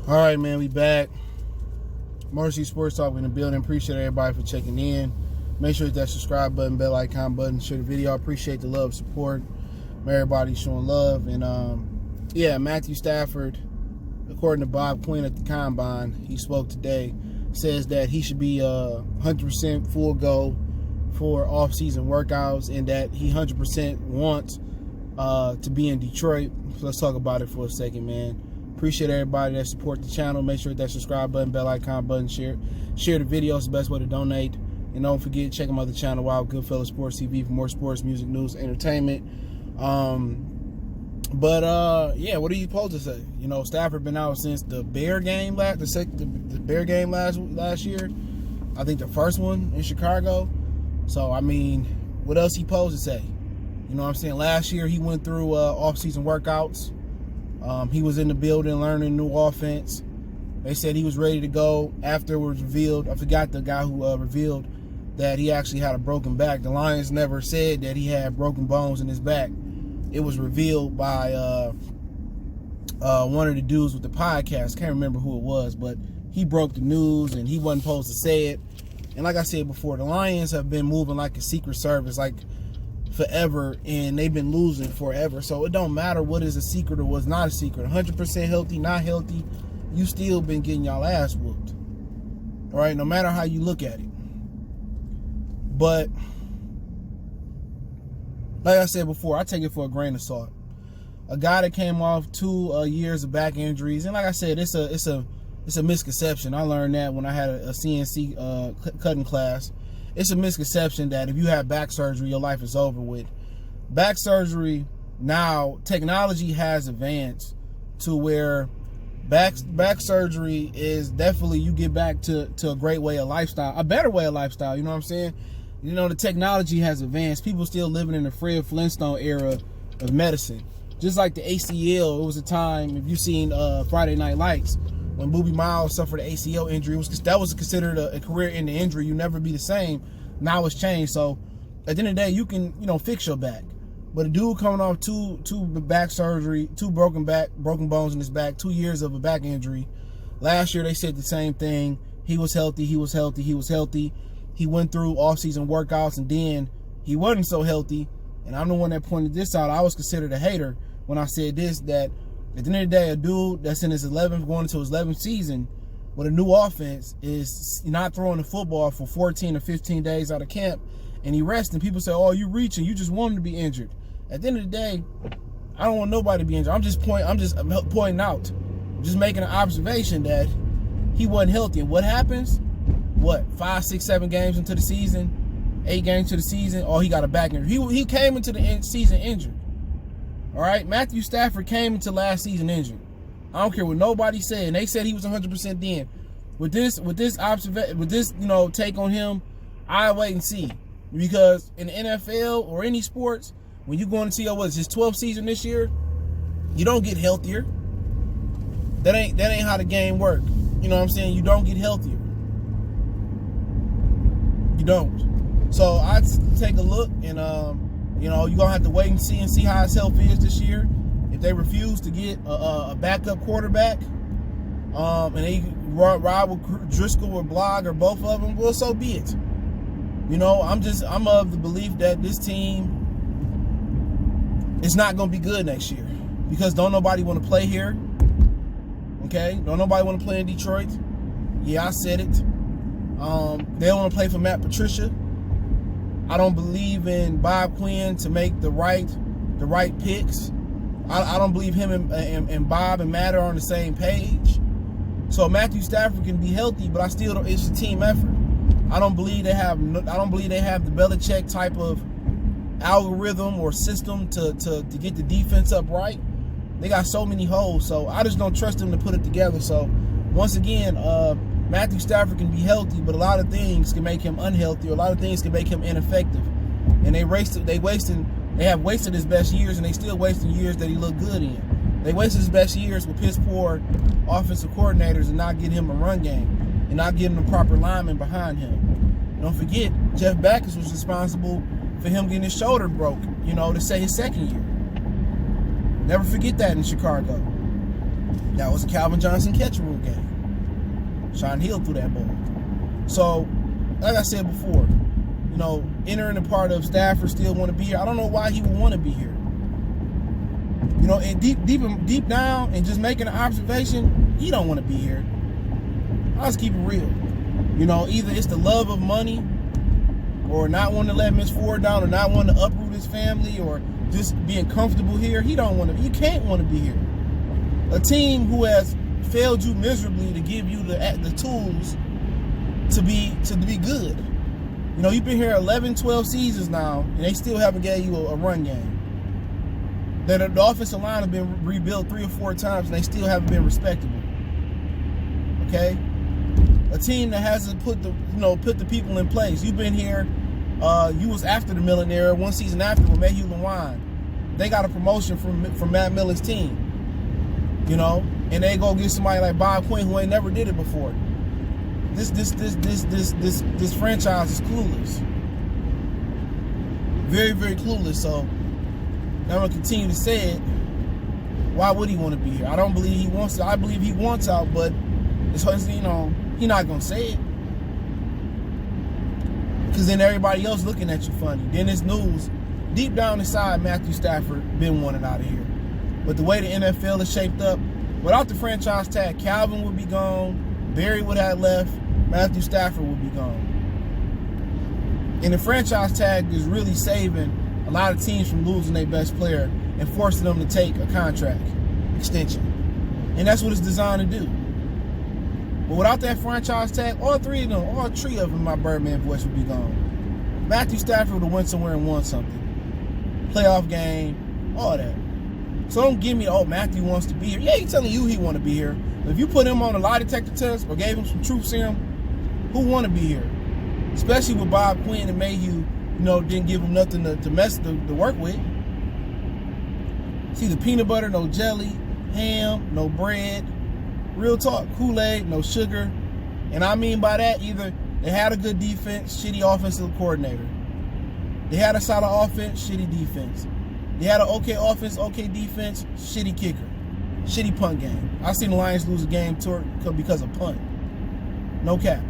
All right, man, we back. Mercy Sports Talk in the building. Appreciate everybody for checking in. Make sure you hit that subscribe button, bell icon button, share the video. I appreciate the love, support. Everybody showing love. And Matthew Stafford, according to Bob Quinn at the Combine, he spoke today, says that he should be 100% full go for off-season workouts and that he 100% wants to be in Detroit. So let's talk about it for a second, man. Appreciate everybody that support the channel. Make sure that subscribe button, bell icon button, share the video. It's the best way to donate. And don't forget, check my other channel, Wild Goodfellas Sports TV, for more sports, music, news, entertainment. What are you supposed to say? You know, Stafford been out since the Bear game the Bear game last year. I think the first one in Chicago. So I mean, what else he supposed to say? You know what I'm saying? Last year he went through off-season workouts. He was in the building learning new offense. They said he was ready to go after it was revealed. I forgot the guy who revealed that he actually had a broken back. The Lions never said that he had broken bones in his back. It was revealed by one of the dudes with the podcast. Can't remember who it was, but he broke the news and he wasn't supposed to say it. And like I said before, the Lions have been moving like a secret service, like forever, and they've been losing forever. So it don't matter what is a secret or what's not a secret. 100% healthy, not healthy, you still been getting y'all ass whooped. All right, no matter how you look at it. But like I said before, I take it for a grain of salt. A guy that came off 2 years of back injuries, and like I said, it's a misconception. I learned that when I had a CNC cutting class. It's a misconception that if you have back surgery, your life is over with. Back surgery, now technology has advanced to where back surgery is definitely, you get back to a great way of lifestyle, a better way of lifestyle. You know what I'm saying? You know, the technology has advanced. People still living in the Fred Flintstone era of medicine. Just like the ACL, it was a time, if you've seen Friday Night Lights, when Boobie Miles suffered an ACL injury, that was considered a career-ending injury. You never be the same. Now it's changed. So at the end of the day, you can, fix your back. But a dude coming off two back surgery, two broken bones in his back, 2 years of a back injury. Last year they said the same thing. He was healthy. He went through off-season workouts, and then he wasn't so healthy. And I'm the one that pointed this out. I was considered a hater when I said this, that at the end of the day, a dude that's in his 11th, going into his 11th season with a new offense is not throwing the football for 14 or 15 days out of camp, and he resting. People say, oh, you reaching. You just want him to be injured. At the end of the day, I don't want nobody to be injured. I'm just pointing out, just making an observation that he wasn't healthy. And what happens? 5, 6, 7 games into the season, 8 games to the season, he got a back injury. He came into the season injured. All right, Matthew Stafford came into last season injured. I don't care what nobody said, and they said he was 100% then. With this take on him, I wait and see, because in the NFL or any sports, when you go into his 12th season this year, you don't get healthier. That ain't how the game works. You know what I'm saying? You don't get healthier. You don't. So I take a look, and you're going to have to wait and see how his health is this year. If they refuse to get a backup quarterback, and they ride with Driscoll or Blog or both of them, well, so be it. I'm of the belief that this team is not going to be good next year, because don't nobody want to play here. Okay? Don't nobody want to play in Detroit. Yeah, I said it. They don't want to play for Matt Patricia. I don't believe in Bob Quinn to make the right picks. I don't believe him and Bob and Matt are on the same page. So Matthew Stafford can be healthy, but I still don't. It's a team effort. I don't believe they have the Belichick type of algorithm or system to get the defense up right. They got so many holes, so I just don't trust them to put it together. So once again, Matthew Stafford can be healthy, but a lot of things can make him unhealthy, or a lot of things can make him ineffective. And they have wasted his best years, and they still wasting years that he looked good in. They wasted his best years with piss poor offensive coordinators and not getting him a run game and not getting the proper linemen behind him. Don't forget, Jeff Backus was responsible for him getting his shoulder broke, to say his second year. Never forget that in Chicago. That was a Calvin Johnson catch rule game. Sean Hill threw that ball. So, like I said before, entering the part of Stafford still want to be here. I don't know why he would want to be here. And deep down and just making an observation, he don't want to be here. I'll just keep it real. Either it's the love of money, or not wanting to let Miss Ford down, or not wanting to uproot his family, or just being comfortable here. He can't want to be here. A team who has failed you miserably to give you the tools to be good. You've been here 11, 12 seasons now, and they still haven't gave you a run game. The offensive line has been rebuilt 3 or 4 times, and they still haven't been respectable. Okay, a team that hasn't put the people in place. You've been here. You was after the Millen era, one season after with Mayhew Lewine. They got a promotion from Matt Millen's team. And they go get somebody like Bob Quinn who ain't never did it before. This franchise is clueless. Very, very clueless. So I'm gonna continue to say it. Why would he want to be here? I don't believe he wants to. I believe he wants out, but it's he's not gonna say it. Because then everybody else looking at you funny. Then it's news. Deep down inside, Matthew Stafford been wanted out of here. But the way the NFL is shaped up, without the franchise tag, Calvin would be gone, Barry would have left, Matthew Stafford would be gone. And the franchise tag is really saving a lot of teams from losing their best player and forcing them to take a contract extension. And that's what it's designed to do. But without that franchise tag, all three of them, my Birdman voice would be gone. Matthew Stafford would have went somewhere and won something. Playoff game, all that. So don't give me, Matthew wants to be here. Yeah, he's telling you he want to be here. But if you put him on a lie detector test or gave him some truth serum, who want to be here? Especially with Bob Quinn and Mayhew, didn't give him nothing to work with. See, the peanut butter, no jelly, ham, no bread. Real talk, Kool-Aid, no sugar. And I mean by that, either they had a good defense, shitty offensive coordinator. They had a solid offense, shitty defense. They had an okay offense, okay defense, shitty kicker, shitty punt game. I've seen the Lions lose a game because of punt. No cap.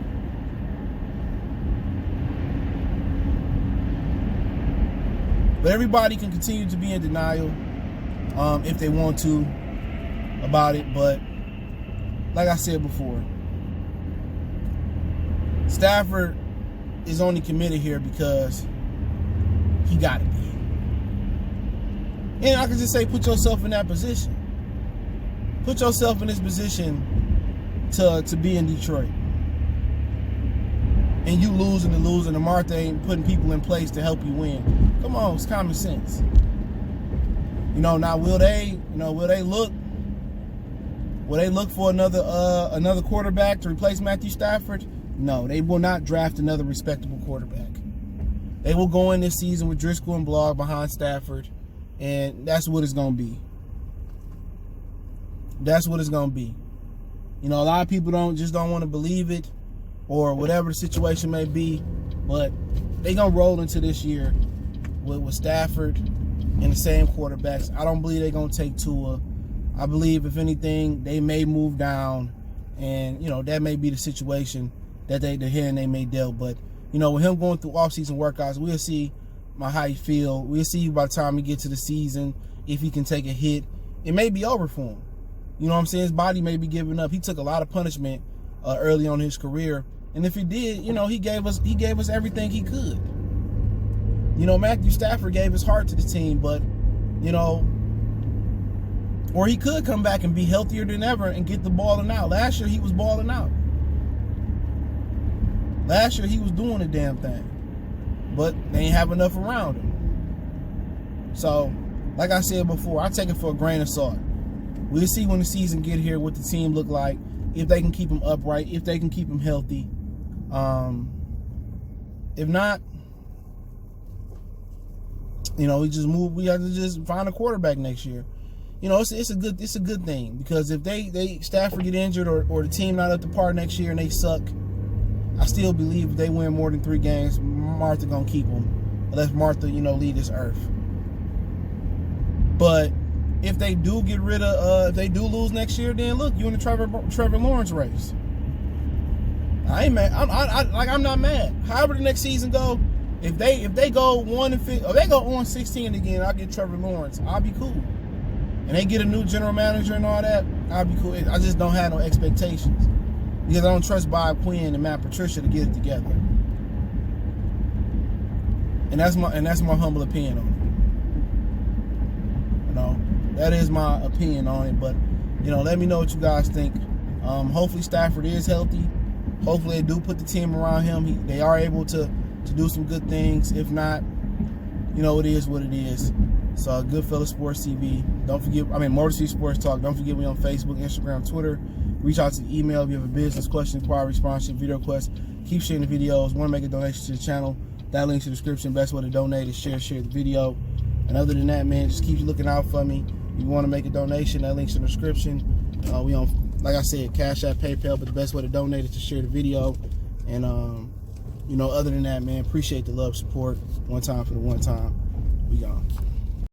But everybody can continue to be in denial if they want to about it. But like I said before, Stafford is only committed here because he got to be. And I can just say, put yourself in that position. Put yourself in this position to be in Detroit. And you losing and Martha ain't putting people in place to help you win. Come on, it's common sense. Now will they look for another quarterback to replace Matthew Stafford? No, they will not draft another respectable quarterback. They will go in this season with Driscoll and Blog behind Stafford, and that's what it's going to be. That's what it's going to be. A lot of people don't want to believe it or whatever the situation may be, but they going to roll into this year with Stafford and the same quarterbacks. I don't believe they're going to take Tua. I believe, if anything, they may move down, and, that may be the situation that they may deal. But, with him going through offseason workouts, we'll see how he feel. We'll see by the time we get to the season if he can take a hit. It may be over for him. You know what I'm saying? His body may be giving up. He took a lot of punishment early on in his career, and if he did, he gave us everything he could. Matthew Stafford gave his heart to the team, but or he could come back and be healthier than ever and get the balling out. Last year he was balling out. Last year he was doing the damn thing, but they ain't have enough around him. So, like I said before, I take it for a grain of salt. We'll see when the season get here what the team look like, if they can keep him upright, if they can keep him healthy. If not, we just move. We have to just find a quarterback next year. It's a good thing, because if they Stafford get injured or the team not up to par next year and they suck, I still believe if they win more than 3 games, Martha gonna keep them, unless Martha leave this earth. But if they do get rid of, if they do lose next year, then look, you in the Trevor Lawrence race. I ain't mad. I'm not mad. However the next season go, if they go 1-15, or they go 1-16 again, I'll get Trevor Lawrence. I'll be cool. And they get a new general manager and all that, I'll be cool. I just don't have no expectations because I don't trust Bob Quinn and Matt Patricia to get it together. And that's my humble opinion on it. You know, that is my opinion on it. But you know, let me know what you guys think. Hopefully Stafford is healthy. Hopefully they do put the team around him. They are able to do some good things. If not, you know, it is what it is. So, Goodfellas Sports TV. Don't forget, Motor City Sports Talk. Don't forget me on Facebook, Instagram, Twitter. Reach out to the email if you have a business question, inquiry, sponsorship, video request. Keep sharing the videos. Want to make a donation to the channel? That link's in the description. Best way to donate is share the video. And other than that, man, just keep looking out for me. If you want to make a donation, that link's in the description. We on, like I said, Cash App, PayPal, but the best way to donate is to share the video. And you know, other than that, man, appreciate the love, support. One time for the one time. We gone.